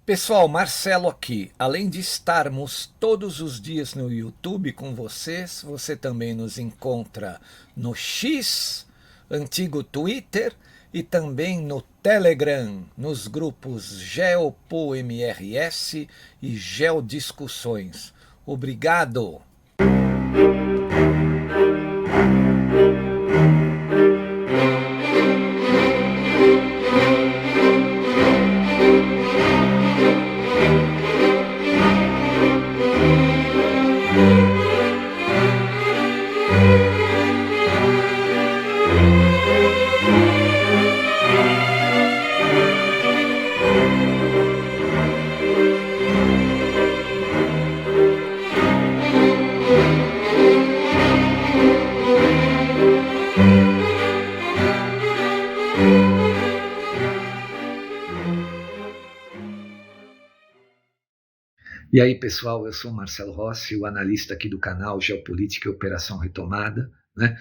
Pessoal, Marcelo aqui. Além de estarmos todos os dias no YouTube com vocês, você também nos encontra no X, antigo Twitter, e também no Telegram, nos grupos GeopoMRS e Geodiscussões. Obrigado! E aí, pessoal, eu sou o Marcelo Rossi, o analista aqui do canal Geopolítica e Operação Retomada, né?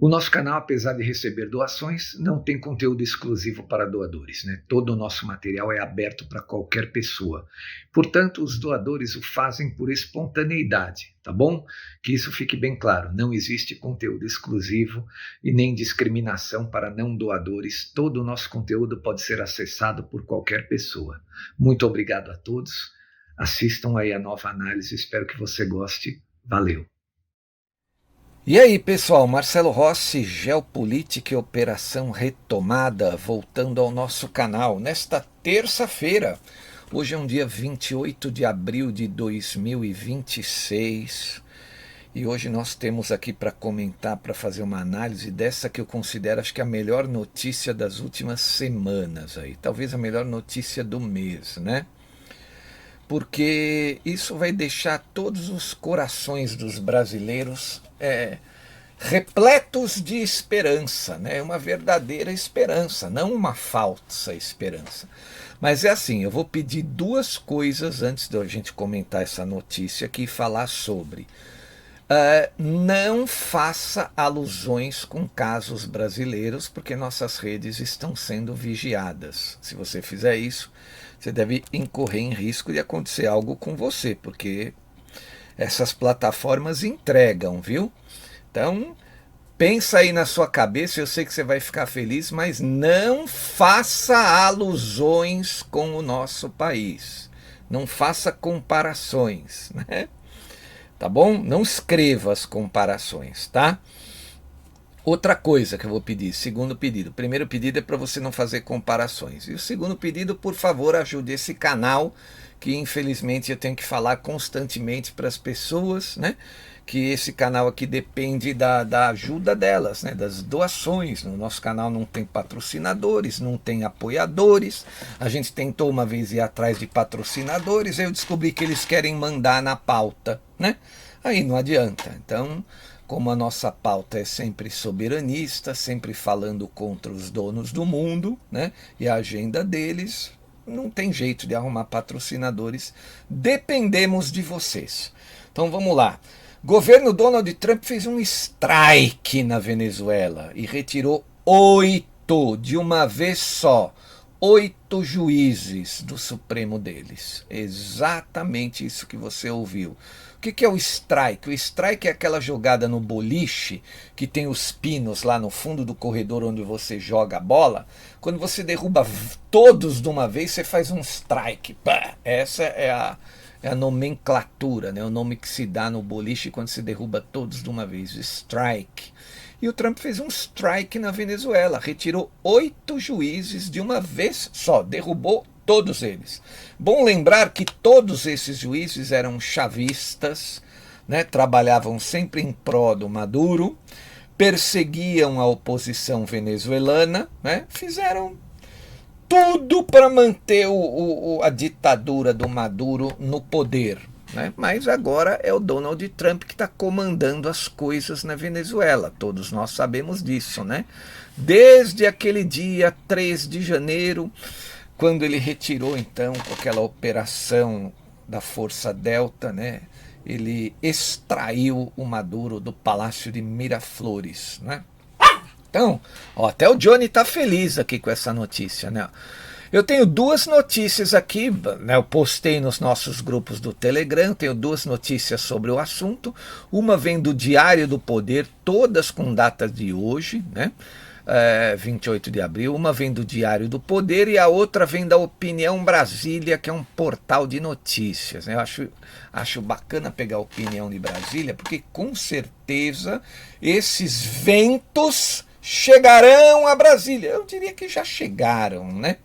O nosso canal, apesar de receber doações, não tem conteúdo exclusivo para doadores, né? Todo o nosso material é aberto para qualquer pessoa. Portanto, os doadores o fazem por espontaneidade, tá bom? Que isso fique bem claro, não existe conteúdo exclusivo e nem discriminação para não doadores. Todo o nosso conteúdo pode ser acessado por qualquer pessoa. Muito obrigado a todos. Assistam aí a nova análise, espero que você goste. Valeu! E aí, pessoal, Marcelo Rossi, Geopolítica e Operação Retomada, voltando ao nosso canal nesta terça-feira. Hoje é um dia 28 de abril de 2026 e hoje nós temos aqui para comentar, para fazer uma análise dessa que eu considero, acho que a melhor notícia das últimas semanas aí, talvez a melhor notícia do mês, né? Porque isso vai deixar todos os corações dos brasileiros repletos de esperança, né? Uma verdadeira esperança, não uma falsa esperança. Mas é assim, eu vou pedir duas coisas antes da gente comentar essa notícia aqui e falar sobre. Não faça alusões com casos brasileiros, porque nossas redes estão sendo vigiadas. Se você fizer isso, você deve incorrer em risco de acontecer algo com você, porque essas plataformas entregam, viu? Então, pensa aí na sua cabeça, eu sei que você vai ficar feliz, mas não faça alusões com o nosso país. Não faça comparações, né? Tá bom? Não escreva as comparações, tá? Outra coisa que eu vou pedir, segundo pedido. O primeiro pedido é para você não fazer comparações. E o segundo pedido, por favor, ajude esse canal, que infelizmente eu tenho que falar constantemente para as pessoas, né? Que esse canal aqui depende da ajuda delas, né? Das doações. No nosso canal não tem patrocinadores, não tem apoiadores. A gente tentou uma vez ir atrás de patrocinadores, aí eu descobri que eles querem mandar na pauta, né? Aí não adianta. Então, como a nossa pauta é sempre soberanista, sempre falando contra os donos do mundo, né? E a agenda deles, não tem jeito de arrumar patrocinadores. Dependemos de vocês. Então vamos lá. Governo Donald Trump fez um strike na Venezuela e retirou 8 de uma vez só. 8 juízes do Supremo deles. Exatamente isso que você ouviu. O que é o strike? O strike é aquela jogada no boliche que tem os pinos lá no fundo do corredor onde você joga a bola. Quando você derruba todos de uma vez, você faz um strike. Pá! Essa é a nomenclatura, né? O nome que se dá no boliche quando se derruba todos de uma vez. Strike. E o Trump fez um strike na Venezuela, retirou 8 juízes de uma vez só, derrubou todos eles. Bom lembrar que todos esses juízes eram chavistas, né, trabalhavam sempre em pró do Maduro, perseguiam a oposição venezuelana, né, fizeram tudo para manter a ditadura do Maduro no poder. Né? Mas agora é o Donald Trump que está comandando as coisas na Venezuela. Todos nós sabemos disso, né? Desde aquele dia 3 de janeiro, quando ele retirou então com aquela operação da Força Delta, né? Ele extraiu o Maduro do Palácio de Miraflores, né? Então, ó, até o Johnny tá feliz aqui com essa notícia, né? Eu tenho duas notícias aqui, né? Eu postei nos nossos grupos do Telegram, tenho duas notícias sobre o assunto. Uma vem do Diário do Poder, todas com data de hoje, né? 28 de abril. Uma vem do Diário do Poder e a outra vem da Opinião Brasília, que é um portal de notícias, né? Eu acho bacana pegar a Opinião de Brasília, porque com certeza esses ventos chegarão a Brasília. Eu diria que já chegaram, né?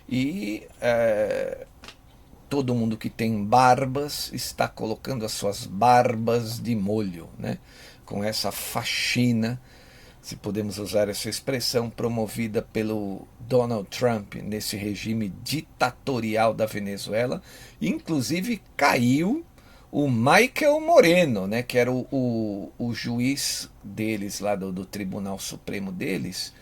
E todo mundo que tem barbas está colocando as suas barbas de molho, né? Com essa faxina, se podemos usar essa expressão, promovida pelo Donald Trump nesse regime ditatorial da Venezuela. Inclusive caiu o Michael Moreno, né, que era o juiz deles, lá do Tribunal Supremo deles,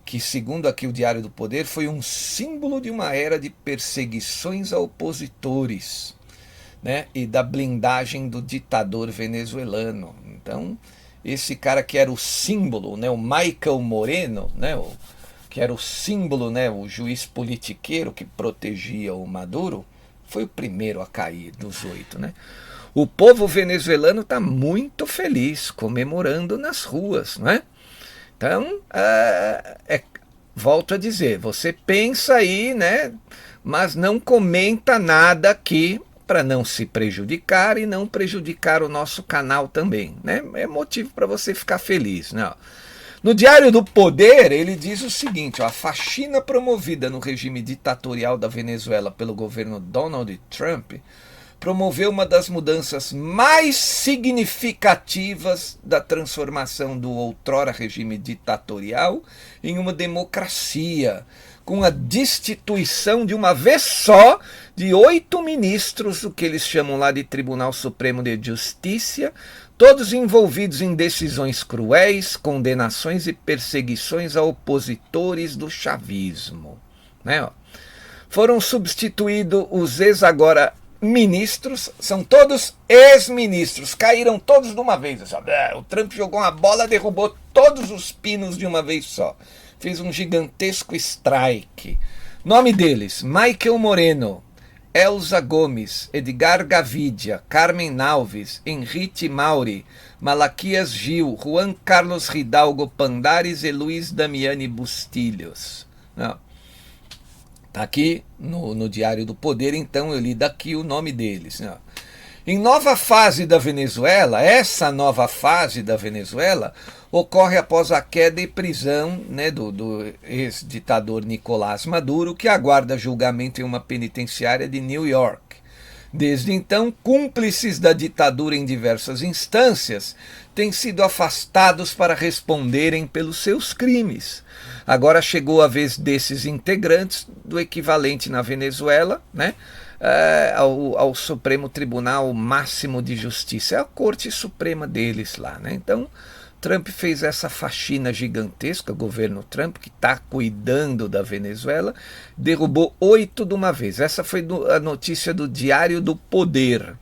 que, segundo aqui o Diário do Poder, foi um símbolo de uma era de perseguições a opositores, né, e da blindagem do ditador venezuelano. Então, esse cara que era o símbolo, né, o Michael Moreno, né, que era o símbolo, né, o juiz politiqueiro que protegia o Maduro, foi o primeiro a cair dos 8, né? O povo venezuelano está muito feliz, comemorando nas ruas, não é? Então, volto a dizer, você pensa aí, né, mas não comenta nada aqui para não se prejudicar e não prejudicar o nosso canal também, né? É motivo para você ficar feliz, né? No Diário do Poder, ele diz o seguinte: a faxina promovida no regime ditatorial da Venezuela pelo governo Donald Trump promoveu uma das mudanças mais significativas da transformação do outrora regime ditatorial em uma democracia, com a destituição de uma vez só de 8 ministros, o que eles chamam lá de Tribunal Supremo de Justiça, todos envolvidos em decisões cruéis, condenações e perseguições a opositores do chavismo, né? Foram substituídos os agora ministros, são todos ex-ministros, caíram todos de uma vez. O Trump jogou uma bola, derrubou todos os pinos de uma vez só. Fez um gigantesco strike. Nome deles: Michael Moreno, Elza Gomes, Edgar Gavidia, Carmen Alves, Henrique Mauri, Malaquias Gil, Juan Carlos Hidalgo Pandares e Luiz Damiani Bustilhos. Está aqui no Diário do Poder, então eu li daqui o nome deles. Em nova fase da Venezuela, essa nova fase da Venezuela ocorre após a queda e prisão, né, do ex-ditador Nicolás Maduro, que aguarda julgamento em uma penitenciária de New York. Desde então, cúmplices da ditadura em diversas instâncias têm sido afastados para responderem pelos seus crimes. Agora chegou a vez desses integrantes do equivalente na Venezuela, né, ao Supremo Tribunal Máximo de Justiça, é a Corte Suprema deles lá, né? Então, Trump fez essa faxina gigantesca, o governo Trump, que está cuidando da Venezuela, derrubou 8 de uma vez. Essa foi a notícia do Diário do Poder.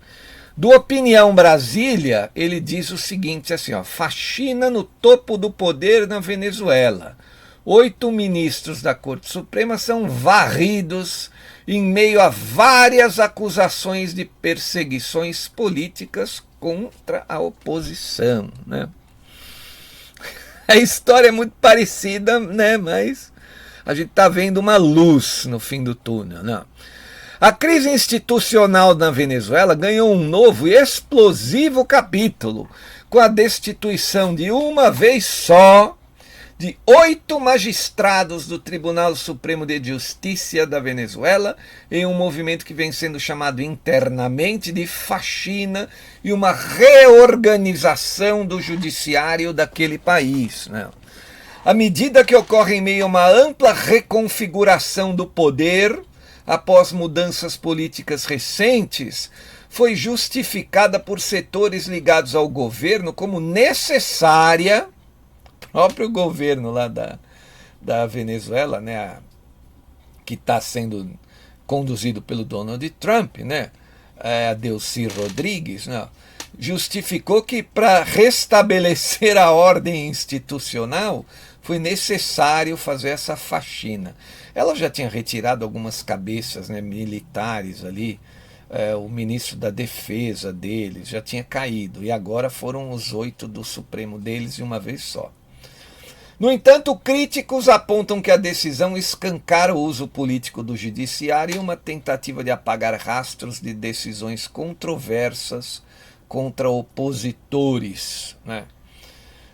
Do Opinião Brasília, ele diz o seguinte, assim, faxina no topo do poder na Venezuela. 8 ministros da Corte Suprema são varridos em meio a várias acusações de perseguições políticas contra a oposição, né? A história é muito parecida, né? Mas a gente está vendo uma luz no fim do túnel, né? A crise institucional na Venezuela ganhou um novo e explosivo capítulo, com a destituição de uma vez só de 8 magistrados do Tribunal Supremo de Justiça da Venezuela, em um movimento que vem sendo chamado internamente de faxina e uma reorganização do judiciário daquele país, né? A medida, que ocorre em meio a uma ampla reconfiguração do poder após mudanças políticas recentes, foi justificada por setores ligados ao governo como necessária. Próprio governo lá da Venezuela, né, que está sendo conduzido pelo Donald Trump, né, a Delcy Rodrigues, né, justificou que, para restabelecer a ordem institucional, foi necessário fazer essa faxina. Ela já tinha retirado algumas cabeças, né, militares ali, o ministro da defesa deles já tinha caído, e agora foram os 8 do Supremo deles de uma vez só. No entanto, críticos apontam que a decisão escancara o uso político do judiciário e uma tentativa de apagar rastros de decisões controversas contra opositores, né?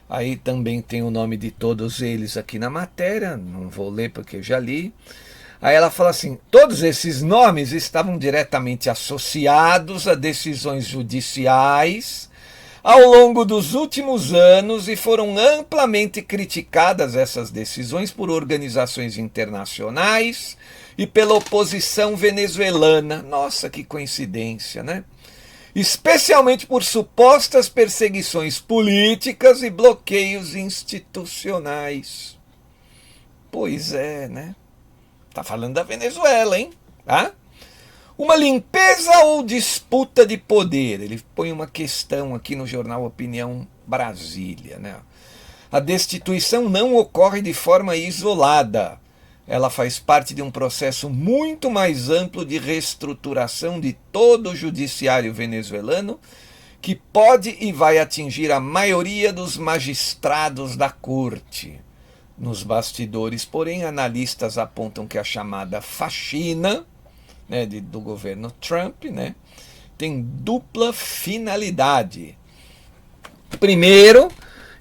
Aí também tem o nome de todos eles aqui na matéria, não vou ler porque eu já li. Aí ela fala assim: todos esses nomes estavam diretamente associados a decisões judiciais ao longo dos últimos anos e foram amplamente criticadas essas decisões por organizações internacionais e pela oposição venezuelana. Nossa, que coincidência, né? Especialmente por supostas perseguições políticas e bloqueios institucionais. Pois é, né? Tá falando da Venezuela, hein? Tá? Uma limpeza ou disputa de poder? Ele põe uma questão aqui no jornal Opinião Brasília, né? A destituição não ocorre de forma isolada. Ela faz parte de um processo muito mais amplo de reestruturação de todo o judiciário venezuelano, que pode e vai atingir a maioria dos magistrados da corte. Nos bastidores, porém, analistas apontam que a chamada faxina, né, do governo Trump, né, tem dupla finalidade. Primeiro,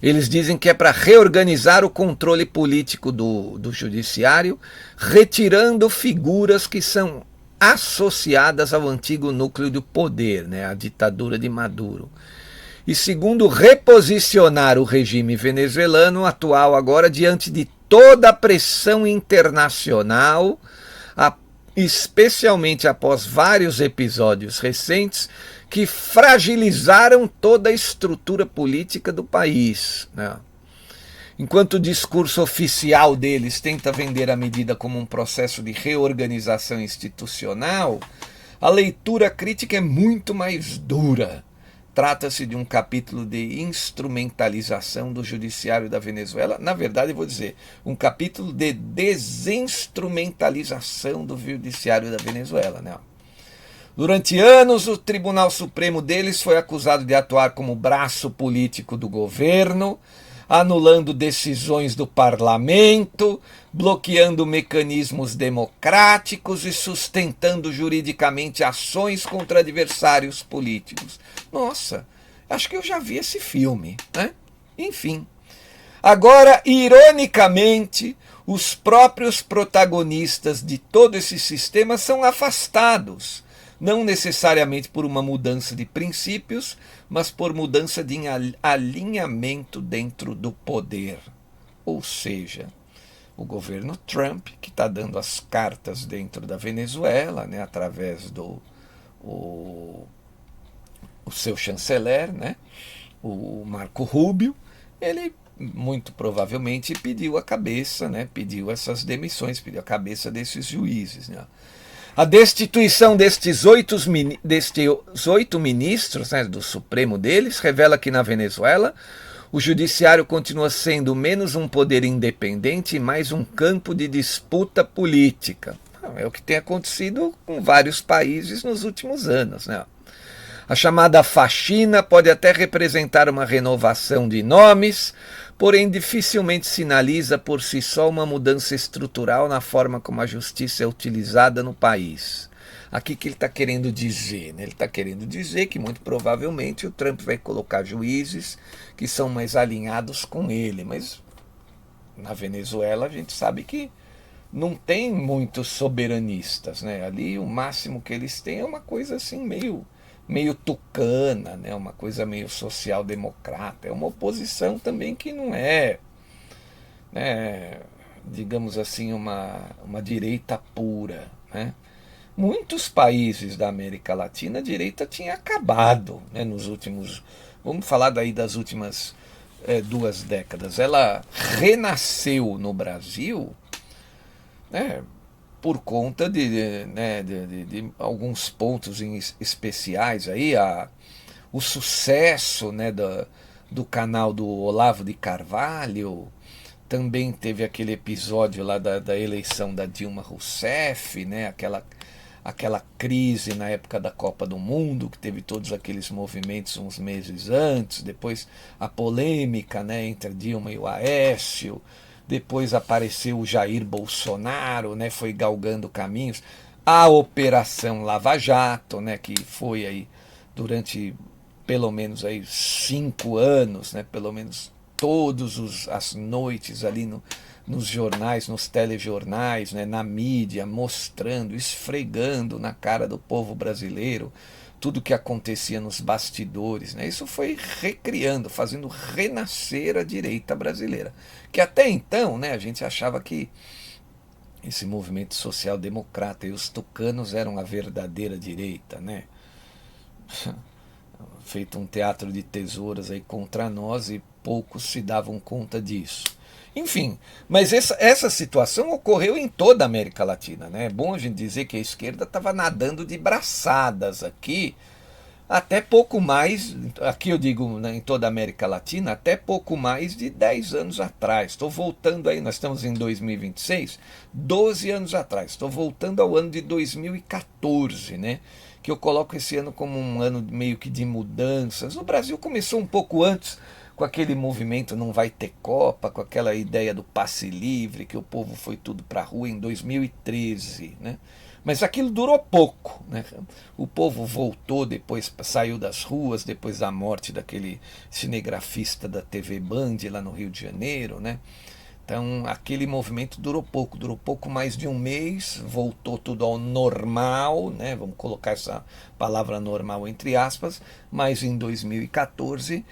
eles dizem que é para reorganizar o controle político do judiciário, retirando figuras que são associadas ao antigo núcleo do poder, né, a ditadura de Maduro. E segundo, reposicionar o regime venezuelano atual agora diante de toda a pressão internacional, especialmente após vários episódios recentes que fragilizaram toda a estrutura política do país, né? Enquanto o discurso oficial deles tenta vender a medida como um processo de reorganização institucional, a leitura crítica é muito mais dura. Trata-se de um capítulo de instrumentalização do judiciário da Venezuela. Na verdade, eu vou dizer, um capítulo de desinstrumentalização do judiciário da Venezuela, né? Durante anos, o Tribunal Supremo deles foi acusado de atuar como braço político do governo, anulando decisões do parlamento, bloqueando mecanismos democráticos e sustentando juridicamente ações contra adversários políticos. Nossa, acho que eu já vi esse filme, né? Enfim. Agora, ironicamente, os próprios protagonistas de todo esse sistema são afastados, não necessariamente por uma mudança de princípios, mas por mudança de alinhamento dentro do poder. Ou seja, o governo Trump, que está dando as cartas dentro da Venezuela, né, através do o seu chanceler, né, o Marco Rubio, ele muito provavelmente pediu a cabeça, né, pediu essas demissões, pediu a cabeça desses juízes, né. A destituição destes 8 ministros, né, do Supremo deles, revela que na Venezuela o judiciário continua sendo menos um poder independente e mais um campo de disputa política. É o que tem acontecido com vários países nos últimos anos, né? A chamada faxina pode até representar uma renovação de nomes, porém dificilmente sinaliza por si só uma mudança estrutural na forma como a justiça é utilizada no país. Aqui que ele está querendo dizer, né? Ele está querendo dizer que muito provavelmente o Trump vai colocar juízes que são mais alinhados com ele, mas na Venezuela a gente sabe que não tem muitos soberanistas, né? Ali o máximo que eles têm é uma coisa assim meio tucana, né? Uma coisa meio social-democrata. É uma oposição também que não é, né, digamos assim, uma direita pura, né? Muitos países da América Latina a direita tinha acabado, né, nos últimos, vamos falar daí das últimas 2 décadas. Ela renasceu no Brasil, né, por conta de alguns pontos especiais aí, o sucesso, né, do canal do Olavo de Carvalho, Também teve aquele episódio lá da eleição da Dilma Rousseff, né? Aquela crise na época da Copa do Mundo, que teve todos aqueles movimentos uns meses antes, depois a polêmica, né, entre a Dilma e o Aécio, depois apareceu o Jair Bolsonaro, né, foi galgando caminhos, a Operação Lava Jato, né, que foi aí durante pelo menos aí 5 anos, né, pelo menos todas as noites ali nos jornais, nos telejornais, né, na mídia, mostrando, esfregando na cara do povo brasileiro tudo que acontecia nos bastidores. Né? Isso foi recriando, fazendo renascer a direita brasileira. Que até então, né, a gente achava que esse movimento social-democrata e os tucanos eram a verdadeira direita, né? Feito um teatro de tesouras aí contra nós e poucos se davam conta disso. Enfim, mas essa situação ocorreu em toda a América Latina. Né? É bom a gente dizer que a esquerda estava nadando de braçadas aqui, até pouco mais, aqui eu digo, né, em toda a América Latina, até pouco mais de 10 anos atrás. Estou voltando aí, nós estamos em 2026, 12 anos atrás. Estou voltando ao ano de 2014, né? Que eu coloco esse ano como um ano meio que de mudanças. O Brasil começou um pouco antes, com aquele movimento Não Vai Ter Copa, com aquela ideia do passe livre, que o povo foi tudo para a rua em 2013, né? Mas aquilo durou pouco, né? O povo voltou depois, saiu das ruas, depois da morte daquele cinegrafista da TV Band lá no Rio de Janeiro, né? Então aquele movimento durou pouco mais de um mês, voltou tudo ao normal, né? Vamos colocar essa palavra normal entre aspas, mas em 2014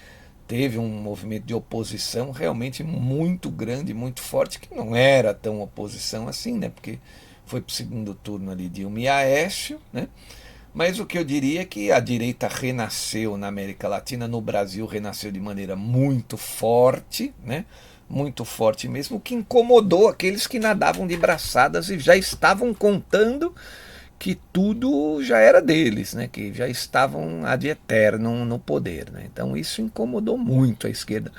teve um movimento de oposição realmente muito grande, muito forte, que não era tão oposição assim, né? Porque foi para o segundo turno ali Dilma e Aécio, né? Mas o que eu diria é que a direita renasceu na América Latina, no Brasil renasceu de maneira muito forte, né? Muito forte mesmo, o que incomodou aqueles que nadavam de braçadas e já estavam contando que tudo já era deles, né? Que já estavam ad eternum no poder. Né? Então isso incomodou muito a esquerda.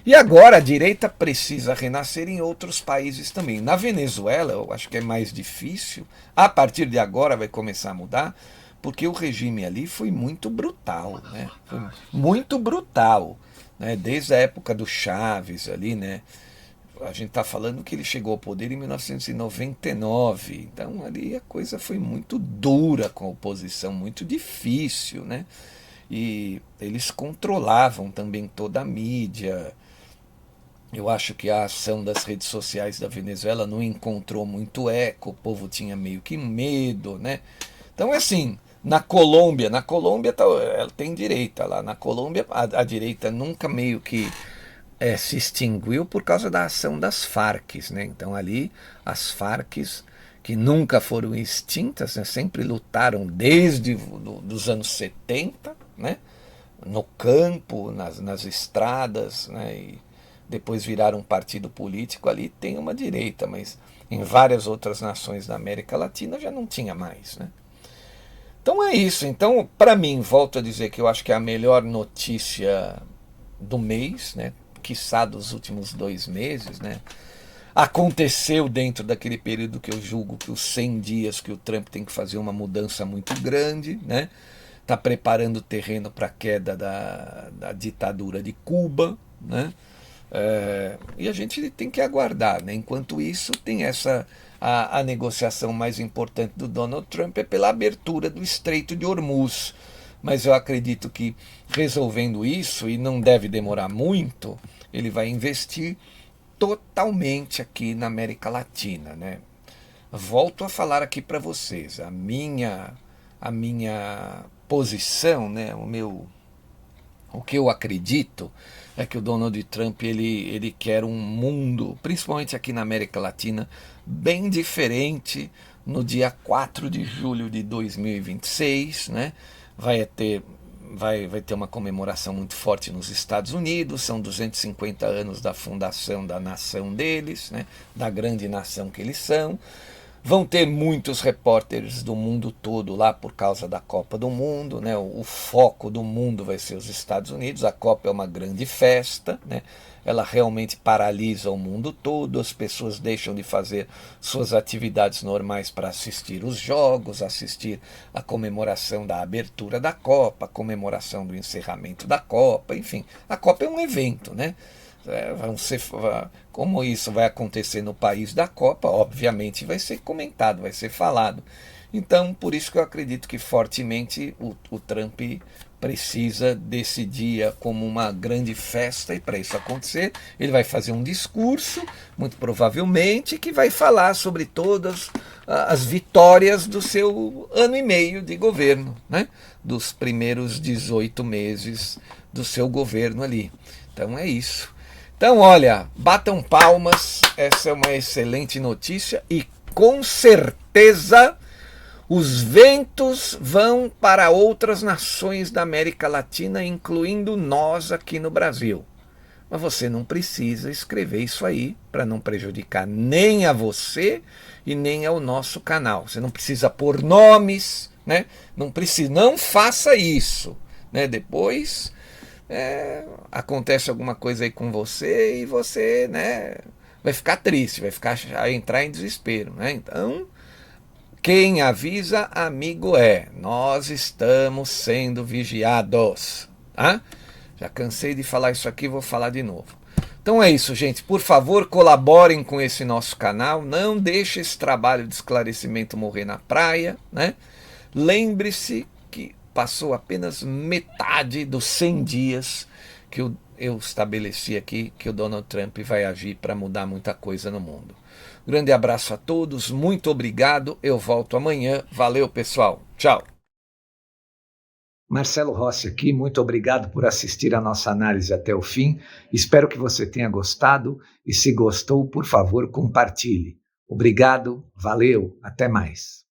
E agora a direita precisa renascer em outros países também. Na Venezuela, eu acho que é mais difícil. A partir de agora vai começar a mudar, porque o regime ali foi muito brutal. Né? Foi muito brutal. Né? Desde a época do Chávez ali, né? A gente está falando que ele chegou ao poder em 1999, então ali a coisa foi muito dura com a oposição, muito difícil, né? E eles controlavam também toda a mídia. Eu acho que a ação das redes sociais da Venezuela não encontrou muito eco, o povo tinha meio que medo, né? Então é assim, na Colômbia ela tem direita lá, na Colômbia a direita nunca meio que se extinguiu por causa da ação das Farc, né? Então ali as Farc, que nunca foram extintas, né? Sempre lutaram desde dos anos 70, né? No campo, nas estradas, né? E depois viraram um partido político, ali tem uma direita, mas em várias outras nações da América Latina já não tinha mais, né? Então é isso. Então, para mim, volto a dizer que eu acho que é a melhor notícia do mês, né? Quiçá dos últimos 2 meses, né? Aconteceu dentro daquele período que eu julgo que os 100 dias que o Trump tem que fazer uma mudança muito grande, né? Está preparando o terreno para a queda da ditadura de Cuba, né? E a gente tem que aguardar, né? Enquanto isso, tem a negociação mais importante do Donald Trump é pela abertura do Estreito de Hormuz. Mas eu acredito que resolvendo isso, e não deve demorar muito, ele vai investir totalmente aqui na América Latina, né? Volto a falar aqui para vocês, a minha posição, né? O que eu acredito é que o Donald Trump ele quer um mundo, principalmente aqui na América Latina, bem diferente no dia 4 de julho de 2026, né? Vai ter uma comemoração muito forte nos Estados Unidos, são 250 anos da fundação da nação deles, né, da grande nação que eles são. Vão ter muitos repórteres do mundo todo lá por causa da Copa do Mundo, né? O foco do mundo vai ser os Estados Unidos. A Copa é uma grande festa, né? Ela realmente paralisa o mundo todo, as pessoas deixam de fazer suas atividades normais para assistir os jogos, assistir a comemoração da abertura da Copa, a comemoração do encerramento da Copa, enfim, a Copa é um evento, né? Como isso vai acontecer no país da Copa, obviamente vai ser comentado, vai ser falado. Então, por isso que eu acredito que fortemente o Trump precisa desse dia como uma grande festa, e para isso acontecer, ele vai fazer um discurso, muito provavelmente, que vai falar sobre todas as vitórias do seu ano e meio de governo, né? Dos primeiros 18 meses do seu governo ali. Então é isso. Então, olha, batam palmas, essa é uma excelente notícia e com certeza os ventos vão para outras nações da América Latina, incluindo nós aqui no Brasil. Mas você não precisa escrever isso aí para não prejudicar nem a você e nem ao nosso canal. Você não precisa pôr nomes, né? Não faça isso, né? Depois acontece alguma coisa aí com você e você, né, vai ficar triste, vai entrar em desespero, né? Então, quem avisa, amigo é. Nós estamos sendo vigiados, tá? Já cansei de falar isso aqui, vou falar de novo. Então é isso, gente. Por favor, colaborem com esse nosso canal. Não deixe esse trabalho de esclarecimento morrer na praia, né? Lembre-se que passou apenas metade dos 100 dias que eu estabeleci aqui que o Donald Trump vai agir para mudar muita coisa no mundo. Grande abraço a todos, muito obrigado. Eu volto amanhã. Valeu, pessoal. Tchau. Marcelo Rossi aqui, muito obrigado por assistir a nossa análise até o fim. Espero que você tenha gostado e se gostou, por favor, compartilhe. Obrigado, valeu, até mais.